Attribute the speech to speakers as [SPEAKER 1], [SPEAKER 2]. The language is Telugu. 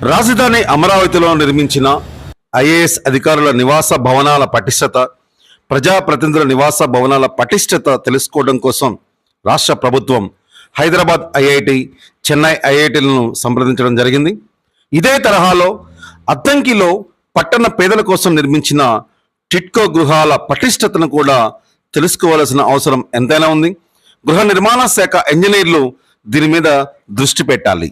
[SPEAKER 1] రాజధాని అమరావతిలో నిర్మించిన ఐఏఎస్ అధికారుల నివాస భవనాల పటిష్టత, ప్రజాప్రతినిధుల నివాస భవనాల పటిష్టత తెలుసుకోవడం కోసం రాష్ట్ర ప్రభుత్వం హైదరాబాద్ ఐఐటి, చెన్నై ఐఐటీలను సంప్రదించడం జరిగింది. ఇదే తరహాలో అద్దంకిలో పట్టణ పేదల కోసం నిర్మించిన టిట్కో గృహాల పటిష్టతను కూడా తెలుసుకోవాల్సిన అవసరం ఎంతైనా ఉంది. గృహ నిర్మాణ శాఖ ఇంజనీర్లు దీని మీద దృష్టి పెట్టాలి.